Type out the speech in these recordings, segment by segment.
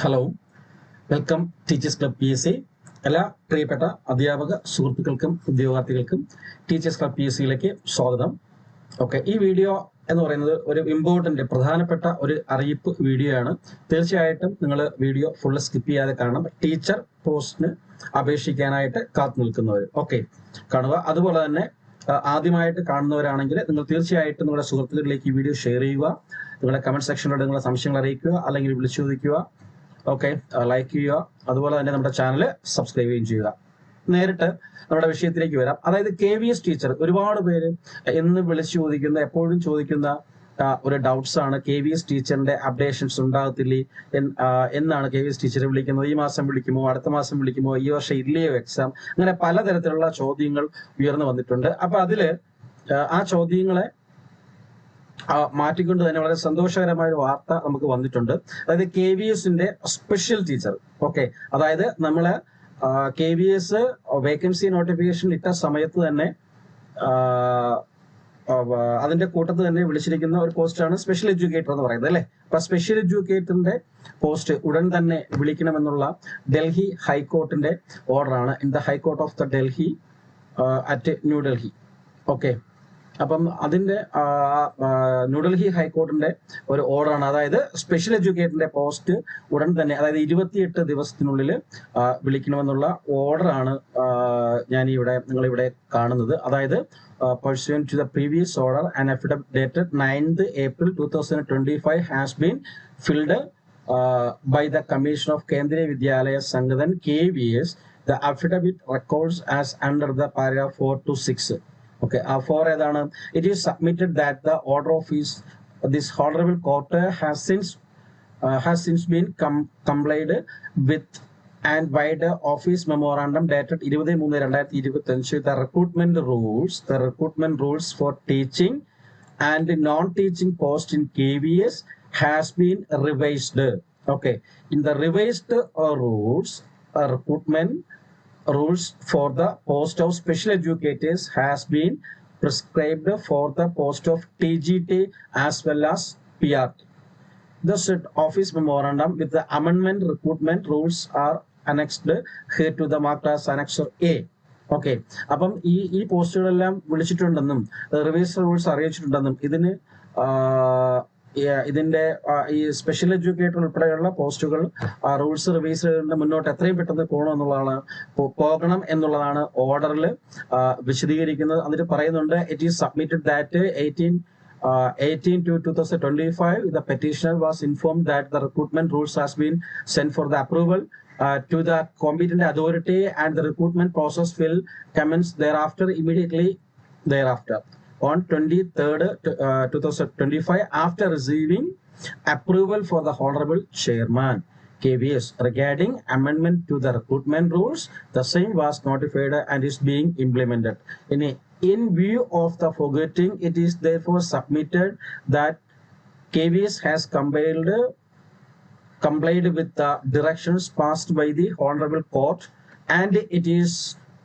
Hello, welcome teachers club PSC. എല്ലാ പ്രിയപ്പെട്ട അധ്യാപക സുഹൃത്തുക്കൾക്കും ഉദ്യോഗാർത്ഥികൾക്കും ടീച്ചേഴ്സ് ക്ലബ് PSCയിലേക്ക് സ്വാഗതം. ഓക്കെ, ഈ വീഡിയോ എന്ന് പറയുന്നത് ഒരു പ്രധാനപ്പെട്ട ഒരു അറിയിപ്പ് വീഡിയോ ആണ്. തീർച്ചയായിട്ടും നിങ്ങൾ വീഡിയോ ഫുള്ള് സ്കിപ്പ് ചെയ്യാതെ കാണണം. ടീച്ചർ പോസ്റ്റിന് അപേക്ഷിക്കാനായിട്ട് കാത്തു നിൽക്കുന്നവർ ഓക്കെ കാണുക. അതുപോലെ തന്നെ ആദ്യമായിട്ട് കാണുന്നവരാണെങ്കിൽ നിങ്ങൾ തീർച്ചയായിട്ടും നിങ്ങളുടെ സുഹൃത്തുക്കളിലേക്ക് ഈ വീഡിയോ ഷെയർ ചെയ്യുക. നിങ്ങളുടെ കമന്റ് സെക്ഷനിലൂടെ നിങ്ങളുടെ സംശയങ്ങൾ അറിയിക്കുക, അല്ലെങ്കിൽ വിളിച്ചു ചോദിക്കുക. ഓക്കെ, ലൈക്ക് ചെയ്യുക. അതുപോലെ തന്നെ നമ്മുടെ ചാനൽ സബ്സ്ക്രൈബ് ചെയ്യുക. നേരിട്ട് നമ്മുടെ വിഷയത്തിലേക്ക് വരാം. അതായത് KVS ടീച്ചർ, ഒരുപാട് പേര് എന്ന് വിളിച്ചു ചോദിക്കുന്ന, എപ്പോഴും ചോദിക്കുന്ന ഒരു ഡൗട്ട്സ് ആണ്. KVS ടീച്ചറിന്റെ അപ്ഡേഷൻസ് ഉണ്ടാകത്തില്ലേ എന്നാണ് KVS ടീച്ചറെ വിളിക്കുന്നത്. ഈ മാസം വിളിക്കുമോ, അടുത്ത മാസം വിളിക്കുമോ, ഈ വർഷം ഇല്ലയോ എക്സാം, അങ്ങനെ പലതരത്തിലുള്ള ചോദ്യങ്ങൾ ഉയർന്നു വന്നിട്ടുണ്ട്. അപ്പൊ അതില് ആ ചോദ്യങ്ങളെ മാറ്റിക്കൊണ്ട് തന്നെ വളരെ സന്തോഷകരമായ ഒരു വാർത്ത നമുക്ക് വന്നിട്ടുണ്ട്. അതായത് KVSന്റെ സ്പെഷ്യൽ ടീച്ചർ. ഓക്കെ, അതായത് നമ്മള് KVS വേക്കൻസി നോട്ടിഫിക്കേഷൻ ഇട്ട സമയത്ത് തന്നെ അതിന്റെ കൂട്ടത്തിൽ തന്നെ വിളിച്ചിരിക്കുന്ന ഒരു പോസ്റ്റാണ് സ്പെഷ്യൽ എഡ്യൂക്കേറ്റർ എന്ന് പറയുന്നത് അല്ലെ. അപ്പൊ സ്പെഷ്യൽ എഡ്യൂക്കേറ്ററിന്റെ പോസ്റ്റ് ഉടൻ തന്നെ വിളിക്കണമെന്നുള്ള ഡൽഹി ഹൈക്കോർട്ടിന്റെ ഓർഡറാണ്. In the high court of the Delhi at New Delhi. Okay, അപ്പം അതിന്റെ ന്യൂഡൽഹി ഹൈക്കോർട്ടിന്റെ ഒരു ഓർഡറാണ്. അതായത് സ്പെഷ്യൽ എഡ്യൂക്കേറ്ററിന്റെ പോസ്റ്റ് ഉടൻ തന്നെ, അതായത് 28 ദിവസത്തിനുള്ളിൽ വിളിക്കണമെന്നുള്ള ഓർഡറാണ് നിങ്ങളിവിടെ കാണുന്നത്. അതായത് pursuant to the previous order, an affidavit dated 9th April 2025 has been filled by the Commission of Kendriya Vidyalaya Sanghadan KVS. The affidavit records as under the paragraph 4 to 6. Okay, 4 ഏതാണ്? It is submitted that the order of this honorable court has since been complied with and by the office memorandum dated 23/2025. The recruitment rules for teaching and non-teaching post in KVS has been revised. Okay, in the revised rules, recruitment rules for the post of special educators has been prescribed for the post of TGT as well as PRT. The said office memorandum with the amendment recruitment rules are annexed here to the marked as Annexure A. Okay, അപ്പം ഈ പോസ്റ്റുകളെല്ലാം വിളിച്ചിട്ടുണ്ടെന്നും revise rules അറിയിച്ചിട്ടുണ്ടെന്നും ഇതിന്റെ ഈ special educator ഉൾപ്പെടെയുള്ള പോസ്റ്റുകൾ rules revise ചെയ്തുകൊണ്ട് മുന്നോട്ട് എത്രയും പെട്ടെന്ന് പോകണം എന്നുള്ളതാണ് ഓർഡറിൽ വിശദീകരിക്കുന്നത്. എന്നിട്ട് പറയുന്നുണ്ട്, it is submitted that 18 to 2025 the petitioner was informed that the recruitment rules has been sent for the approval to the competent authority and the recruitment process will commence immediately thereafter. On 23rd 2025, after receiving approval for the Honorable Chairman KVS regarding amendment to the recruitment rules, the same was notified and is being implemented. In view of the forgetting, it is therefore submitted that KVS has complied with the directions passed by the Honorable Court, and it is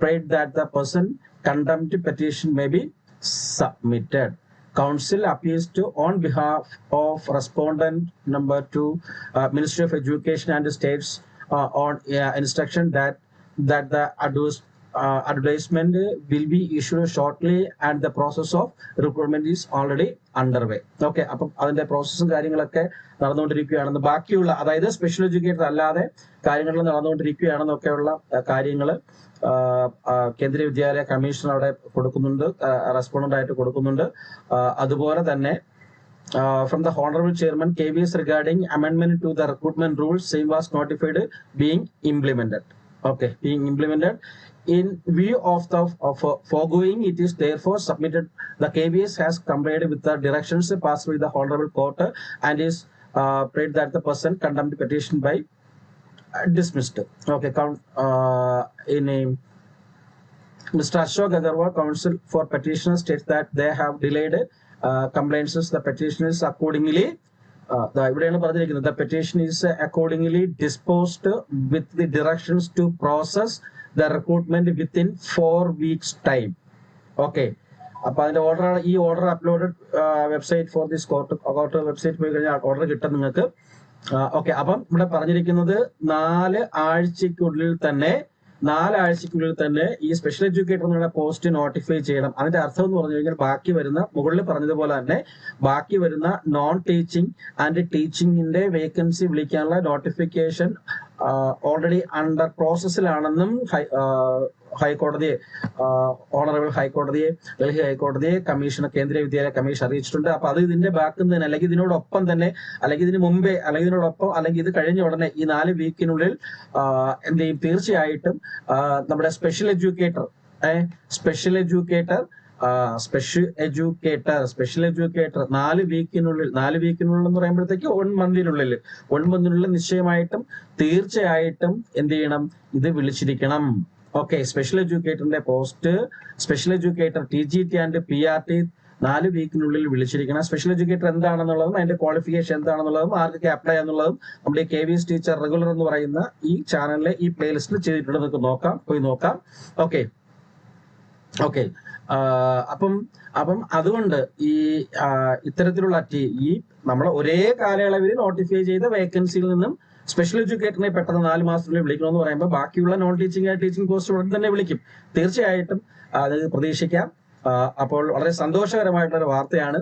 prayed that the person contempt petition may be submitted. Council appeals to on behalf of respondent number 2, Ministry of Education and States on instruction that the advertisement will be issued shortly and the process of recruitment is already underway. Okay, അപ്പം അതിന്റെ പ്രോസസ്സും കാര്യങ്ങളൊക്കെ നടന്നുകൊണ്ടിരിക്കുകയാണെന്ന്, ബാക്കിയുള്ള അതായത് special educator അല്ലാതെ കാര്യങ്ങൾ നടന്നുകൊണ്ടിരിക്കുകയാണെന്നൊക്കെയുള്ള കാര്യങ്ങൾ കേന്ദ്രീയ വിദ്യാലയ commission അവിടെ കൊടുക്കുന്നുണ്ട്, റെസ്പോണ്ടന്റ് ആയിട്ട് കൊടുക്കുന്നുണ്ട്. അതുപോലെ തന്നെ from the Honorable Chairman KVS regarding amendment to the recruitment rules, same was notified being implemented. Okay, being implemented. In view of the foregoing, it is therefore submitted the KVS has complied with the directions passed by the Honorable Court and is prayed that the person condemned petition by dismissed. Okay, Mr. Ashok Agarwal, Counsel for Petitioners, states that they have delayed complaints. The petition is accordingly the petition is accordingly disposed with the directions to process the recruitment within 4 weeks time. Okay, അപ്പൊ അതിന്റെ ഈ order uploaded website for this court website പോയി കഴിഞ്ഞാൽ order കിട്ടും നിങ്ങൾക്ക്. Okay, അപ്പം ഇവിടെ പറഞ്ഞിരിക്കുന്നത് 4 ആഴ്ചക്കുള്ളിൽ തന്നെ ഈ സ്പെഷ്യൽ എഡ്യൂക്കേറ്റർ എന്നുള്ള പോസ്റ്റ് നോട്ടിഫൈ ചെയ്യണം. അതിന്റെ അർത്ഥം എന്ന് പറഞ്ഞു കഴിഞ്ഞാൽ ബാക്കി വരുന്ന മുകളിൽ പറഞ്ഞതുപോലെ തന്നെ ബാക്കി വരുന്ന നോൺ ടീച്ചിങ് ആൻഡ് ടീച്ചിങ്ങിന്റെ വേക്കൻസി വിളിക്കാനുള്ള നോട്ടിഫിക്കേഷൻ ഓൾറെഡി അണ്ടർ പ്രോസസ്സിലാണെന്നും ഹൈക്കോടതിയെ ഓണറബിൾ ഹൈക്കോടതിയെ ഡൽഹി ഹൈക്കോടതിയെ കേന്ദ്രീയ വിദ്യാലയ കമ്മീഷൻ അറിയിച്ചിട്ടുണ്ട്. അപ്പൊ അത് ഇതിന്റെ ബാക്കിൽ തന്നെ അല്ലെങ്കിൽ ഇതിനോടൊപ്പം തന്നെ അല്ലെങ്കിൽ ഇതിന് മുമ്പേ അല്ലെങ്കിൽ ഇതിനോടൊപ്പം അല്ലെങ്കിൽ ഇത് കഴിഞ്ഞ ഉടനെ ഈ 4 വീക്കിനുള്ളിൽ എന്ത് ചെയ്യും, തീർച്ചയായിട്ടും നമ്മുടെ സ്പെഷ്യൽ എഡ്യൂക്കേറ്റർ 4 വീക്കിനുള്ളിൽ എന്ന് പറയുമ്പോഴത്തേക്ക് 1 മന്തിനുള്ളിൽ നിശ്ചയമായിട്ടും തീർച്ചയായിട്ടും എന്ത് ചെയ്യണം, ഇത് വിളിച്ചിരിക്കണം. ഓക്കെ, സ്പെഷ്യൽ എഡ്യൂക്കേറ്ററിന്റെ post special educator TGT and PRT 4 വീക്കിനുള്ളിൽ വിളിച്ചിരിക്കണം. സ്പെഷ്യൽ എഡ്യൂക്കേറ്റർ എന്താണെന്നുള്ളതും അതിന്റെ ക്വാളിഫിക്കേഷൻ എന്താണെന്നുള്ളതും ആർക്കൊക്കെ അപ്ലൈ ചെയ്യാന്നുള്ളതും നമ്മുടെ KVS ടീച്ചർ റെഗുലർ എന്ന് പറയുന്ന ഈ ചാനലിലെ ഈ പ്ലേലിസ്റ്റിൽ ചെയ്തിട്ടുണ്ട്, നിങ്ങൾക്ക് പോയി നോക്കാം. ഓക്കെ, അപ്പം അതുകൊണ്ട് ഈ ഇത്തരത്തിലുള്ള ഈ നമ്മൾ ഒരേ കാലയളവിൽ നോട്ടിഫൈ ചെയ്ത വേക്കൻസിയിൽ നിന്നും സ്പെഷ്യൽ എഡ്യൂക്കേറ്ററിനെ പെട്ടെന്ന് 4 മാസത്തിനുള്ളിൽ വിളിക്കണമെന്ന് പറയുമ്പോൾ ബാക്കിയുള്ള നോൺ ടീച്ചിങ് പോസ്റ്റ് ഉടൻ തന്നെ വിളിക്കും. തീർച്ചയായിട്ടും അത് പ്രതീക്ഷിക്കാം. അപ്പോൾ വളരെ സന്തോഷകരമായിട്ടുള്ള ഒരു വാർത്തയാണ്.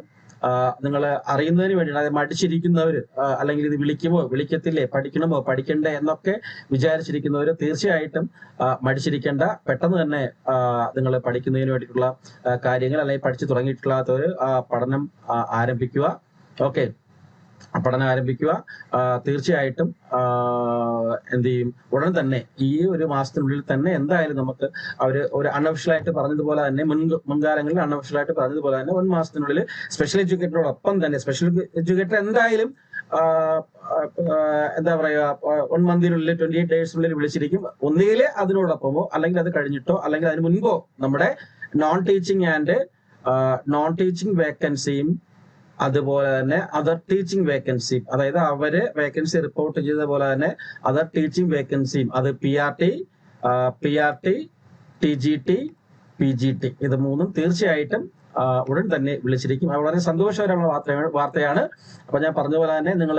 നിങ്ങൾ അറിയുന്നതിന് വേണ്ടിയാണ്. അത് മടിച്ചിരിക്കുന്നവർ അല്ലെങ്കിൽ ഇത് വിളിക്കുമോ വിളിക്കത്തില്ലേ, പഠിക്കണമോ പഠിക്കണ്ടേ എന്നൊക്കെ വിചാരിച്ചിരിക്കുന്നവർ തീർച്ചയായിട്ടും മടിച്ചിരിക്കേണ്ട. പെട്ടെന്ന് തന്നെ നിങ്ങൾ പഠിക്കുന്നതിന് വേണ്ടിയിട്ടുള്ള കാര്യങ്ങൾ അല്ലെങ്കിൽ പഠിച്ചു തുടങ്ങിയിട്ടില്ലാത്തവർ പഠനം ആരംഭിക്കുക. ഓക്കെ, പഠനം ആരംഭിക്കുക. തീർച്ചയായിട്ടും എന്ത് ചെയ്യും, ഉടൻ തന്നെ ഈ ഒരു മാസത്തിനുള്ളിൽ തന്നെ എന്തായാലും നമുക്ക് ഒരു അൺഒഫീഷ്യലായിട്ട് പറഞ്ഞതുപോലെ തന്നെ മുൻകാലങ്ങളിൽ അൺഒഫീഷ്യലായിട്ട് പറഞ്ഞതുപോലെ തന്നെ 1 മാസത്തിനുള്ളിൽ സ്പെഷ്യൽ എഡ്യൂക്കേറ്ററോടൊപ്പം തന്നെ സ്പെഷ്യൽ എഡ്യൂക്കേറ്റർ എന്തായാലും എന്താ പറയുക 1 മന്തിനുള്ളിൽ 28 ഡേയ്സിനുള്ളിൽ വിളിച്ചിരിക്കും. ഒന്നുകിൽ അതിനോടൊപ്പമോ അല്ലെങ്കിൽ അത് കഴിഞ്ഞിട്ടോ അല്ലെങ്കിൽ അതിന് മുൻപോ നമ്മുടെ നോൺ ടീച്ചിങ് വേക്കൻസിയും അതുപോലെ തന്നെ അതർ ടീച്ചിങ് വേക്കൻസിയും, അതായത് അവര് വേക്കൻസി റിപ്പോർട്ട് ചെയ്ത പോലെ തന്നെ അതർ ടീച്ചിങ് വേക്കൻസിയും, അത് PRT TGT PGT ഇത് 3 തീർച്ചയായിട്ടും ഉടൻ തന്നെ വിളിച്ചിരിക്കും. വളരെ സന്തോഷകരമായ വാർത്തയാണ്. അപ്പൊ ഞാൻ പറഞ്ഞ പോലെ തന്നെ നിങ്ങൾ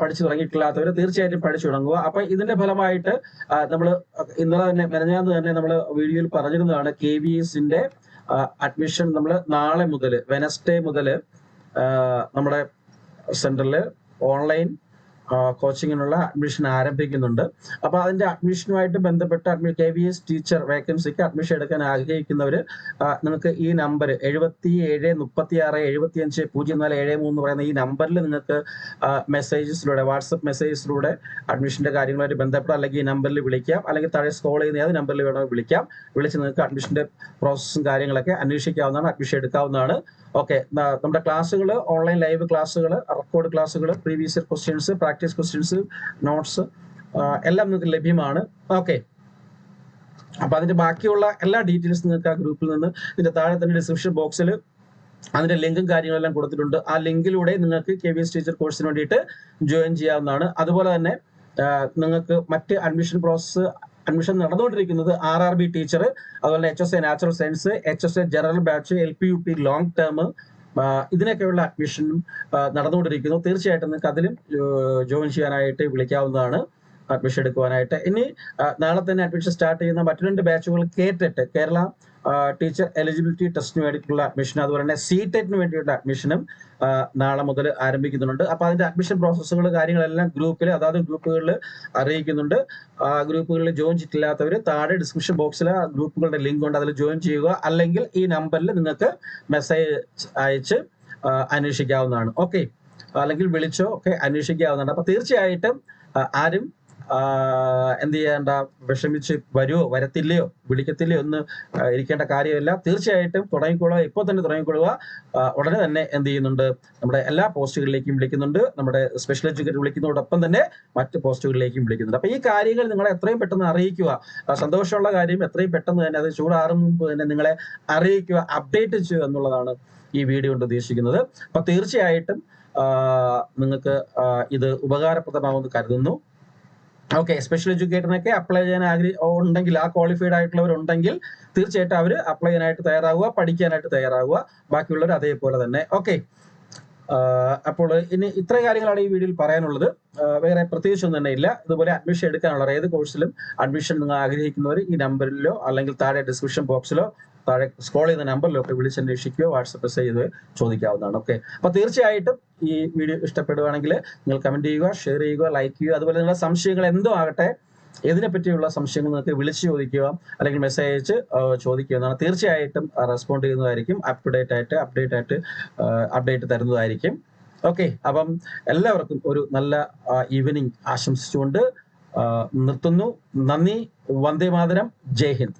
പഠിച്ചു തുടങ്ങിയിട്ടില്ലാത്തവർ തീർച്ചയായിട്ടും പഠിച്ചു തുടങ്ങുക. അപ്പൊ ഇതിന്റെ ഫലമായിട്ട് നമ്മൾ ഇന്നലെ തന്നെ മെനഞ്ഞാന്ന് തന്നെ നമ്മൾ വീഡിയോയിൽ പറഞ്ഞിരുന്നതാണ്, KVSന്റെ അഡ്മിഷൻ നമ്മൾ നാളെ മുതൽ വെനസ്ഡേ മുതൽ നമ്മുടെ സെന്ററിൽ ഓൺലൈൻ കോച്ചിങ്ങിനുള്ള അഡ്മിഷൻ ആരംഭിക്കുന്നുണ്ട്. അപ്പൊ അതിന്റെ അഡ്മിഷനുമായിട്ട് ബന്ധപ്പെട്ട KVS ടീച്ചർ വേക്കൻസിക്ക് അഡ്മിഷൻ എടുക്കാൻ ആഗ്രഹിക്കുന്നവർ നിങ്ങൾക്ക് ഈ നമ്പർ 7736750473 എന്ന് പറയുന്ന ഈ നമ്പറിൽ നിങ്ങൾക്ക് വാട്സപ്പ് മെസ്സേജസിലൂടെ അഡ്മിഷന്റെ കാര്യങ്ങളുമായിട്ട് ബന്ധപ്പെടാം. അല്ലെങ്കിൽ ഈ നമ്പറിൽ വിളിക്കാം, അല്ലെങ്കിൽ താഴെ സ്ക്രോൾ ചെയ്യുന്ന ഏത് നമ്പറിൽ വേണമെങ്കിൽ വിളിച്ച് നിങ്ങൾക്ക് അഡ്മിഷന്റെ പ്രോസസ്സും കാര്യങ്ങളൊക്കെ അന്വേഷിക്കാവുന്നതാണ്, അഡ്മിഷൻ എടുക്കാവുന്നതാണ്. ഓക്കെ, നമ്മുടെ ക്ലാസ്സുകൾ ഓൺലൈൻ ലൈവ് ക്ലാസ്സുകൾ, റെക്കോർഡ് ക്ലാസ്സുകൾ, previous year questions, practice questions, notes എല്ലാം നിങ്ങൾക്ക് ലഭ്യമാണ്. ഓക്കെ, അപ്പൊ അതിന്റെ ബാക്കിയുള്ള എല്ലാ ഡീറ്റെയിൽസ് നിങ്ങൾക്ക് ആ ഗ്രൂപ്പിൽ നിന്ന് ഇതിന്റെ താഴെ തന്നെ ഡിസ്ക്രിപ്ഷൻ ബോക്സിൽ അതിന്റെ ലിങ്കും കാര്യങ്ങളെല്ലാം കൊടുത്തിട്ടുണ്ട്. ആ ലിങ്കിലൂടെ നിങ്ങൾക്ക് KVS ടീച്ചർ കോഴ്സിന് വേണ്ടിയിട്ട് ജോയിൻ ചെയ്യാവുന്നതാണ്. അതുപോലെ തന്നെ നിങ്ങൾക്ക് മറ്റ് അഡ്മിഷൻ നടന്നുകൊണ്ടിരിക്കുന്നത് RRB ടീച്ചർ, അതുപോലെ HSA natural science, HSA general batch, LP-UP long term, ഇതിനൊക്കെയുള്ള അഡ്മിഷനും നടന്നുകൊണ്ടിരിക്കുന്നു. തീർച്ചയായിട്ടും നിങ്ങൾക്ക് അതിലും ജോയിൻ ചെയ്യാനായിട്ട് വിളിക്കാവുന്നതാണ്, അഡ്മിഷൻ എടുക്കുവാനായിട്ട്. ഇനി നാളെ തന്നെ അഡ്മിഷൻ സ്റ്റാർട്ട് ചെയ്യുന്ന മറ്റു 2 ബാച്ചുകൾ കേരള ടീച്ചർ എലിജിബിലിറ്റി ടെസ്റ്റിന് വേണ്ടിയിട്ടുള്ള അഡ്മിഷൻ, അതുപോലെ തന്നെ CTET-ന് വേണ്ടിയുള്ള അഡ്മിഷനും നാളെ മുതൽ ആരംഭിക്കുന്നുണ്ട്. അപ്പൊ അതിന്റെ അഡ്മിഷൻ പ്രോസസ്സുകൾ കാര്യങ്ങളെല്ലാം അതാത് ഗ്രൂപ്പുകളിൽ അറിയിക്കുന്നുണ്ട്. ഗ്രൂപ്പുകളിൽ ജോയിൻ ചെയ്തിട്ടില്ലാത്തവർ താഴെ ഡിസ്ക്രിപ്ഷൻ ബോക്സിൽ ഗ്രൂപ്പുകളുടെ ലിങ്ക് ഉണ്ട്, അതിൽ ജോയിൻ ചെയ്യുക. അല്ലെങ്കിൽ ഈ നമ്പറിൽ നിങ്ങൾക്ക് മെസ്സേജ് അയച്ച് അന്വേഷിക്കാവുന്നതാണ്. ഓക്കെ, അല്ലെങ്കിൽ വിളിച്ചോ ഒക്കെ അന്വേഷിക്കാവുന്നതാണ്. അപ്പൊ തീർച്ചയായിട്ടും ആരും എന്ത് ചെയ്യേണ്ട, വിഷമിച്ച് വരുവോ വരത്തില്ലയോ വിളിക്കത്തില്ലയോ എന്ന് ഇരിക്കേണ്ട കാര്യമില്ല. തീർച്ചയായിട്ടും തുടങ്ങിക്കൊള്ളുക, ഇപ്പോൾ തന്നെ തുടങ്ങിക്കൊള്ളുക. ഉടനെ തന്നെ എന്ത് ചെയ്യുന്നുണ്ട്, നമ്മുടെ എല്ലാ പോസ്റ്റുകളിലേക്കും വിളിക്കുന്നുണ്ട്. നമ്മുടെ സ്പെഷ്യൽ എഡ്യൂക്കേറ്റർ വിളിക്കുന്നതോടൊപ്പം തന്നെ മറ്റ് പോസ്റ്റുകളിലേക്കും വിളിക്കുന്നുണ്ട്. അപ്പൊ ഈ കാര്യങ്ങൾ നിങ്ങളെ എത്രയും പെട്ടെന്ന് അറിയിക്കുക. സന്തോഷമുള്ള കാര്യം എത്രയും പെട്ടെന്ന് തന്നെ, അത് ചൂടാറും മുമ്പ് തന്നെ നിങ്ങളെ അറിയിക്കുക, അപ്ഡേറ്റ് ചെയ്യുക എന്നുള്ളതാണ് ഈ വീഡിയോ കൊണ്ട് ഉദ്ദേശിക്കുന്നത്. അപ്പൊ തീർച്ചയായിട്ടും നിങ്ങൾക്ക് ഇത് ഉപകാരപ്രദമാകുമെന്ന് കരുതുന്നു. ഓക്കെ, സ്പെഷ്യൽ എഡ്യൂക്കേറ്ററിനൊക്കെ അപ്ലൈ ചെയ്യാൻ ഉണ്ടെങ്കിൽ, ആ ക്വാളിഫൈഡ് ആയിട്ടുള്ളവരുണ്ടെങ്കിൽ തീർച്ചയായിട്ടും അവർ അപ്ലൈ ചെയ്യാനായിട്ട് തയ്യാറാവുക, പഠിക്കാനായിട്ട് തയ്യാറാവുക. ബാക്കിയുള്ളവർ അതേപോലെ തന്നെ. ഓക്കെ, അപ്പോൾ ഇനി ഇത്ര കാര്യങ്ങളാണ് ഈ വീഡിയോയിൽ പറയാനുള്ളത്. വേറെ പ്രത്യേകിച്ചൊന്നും തന്നെ ഇല്ല. ഇതുപോലെ അഡ്മിഷൻ എടുക്കാനുള്ള ഏത് കോഴ്സിലും അഡ്മിഷൻ നിങ്ങൾ ആഗ്രഹിക്കുന്നവർ ഈ നമ്പറിലോ അല്ലെങ്കിൽ താഴെ ഡിസ്ക്രിപ്ഷൻ ബോക്സിലോ താഴെ സ്ക്രോൾ ചെയ്യുന്ന നമ്പറിലോ ഒക്കെ വിളിച്ചന്വേഷിക്കുകയോ വാട്സപ്പ് മെസ്സേജ് ചെയ്ത് ചോദിക്കാവുന്നതാണ്. ഓക്കെ, അപ്പൊ തീർച്ചയായിട്ടും ഈ വീഡിയോ ഇഷ്ടപ്പെടുവാണെങ്കിൽ നിങ്ങൾ കമന്റ് ചെയ്യുക, ഷെയർ ചെയ്യുക, ലൈക്ക് ചെയ്യുക. അതുപോലെ നിങ്ങളുടെ സംശയങ്ങൾ എന്തോ ആകട്ടെ, ഇതിനെ പറ്റിയുള്ള സംശയങ്ങൾ നിങ്ങൾക്ക് വിളിച്ച് ചോദിക്കുക അല്ലെങ്കിൽ മെസ്സേജ് അയച്ച് ചോദിക്കുക എന്നാണ്. തീർച്ചയായിട്ടും റെസ്പോണ്ട് ചെയ്യുന്നതായിരിക്കും. അപ്ഡേറ്റ് തരുന്നതായിരിക്കും. ഓക്കെ, അപ്പം എല്ലാവർക്കും ഒരു നല്ല ഈവനിങ് ആശംസിച്ചുകൊണ്ട് നിർത്തുന്നു. നന്ദി. വന്ദേ മാതരം. ജയ് ഹിന്ദ്.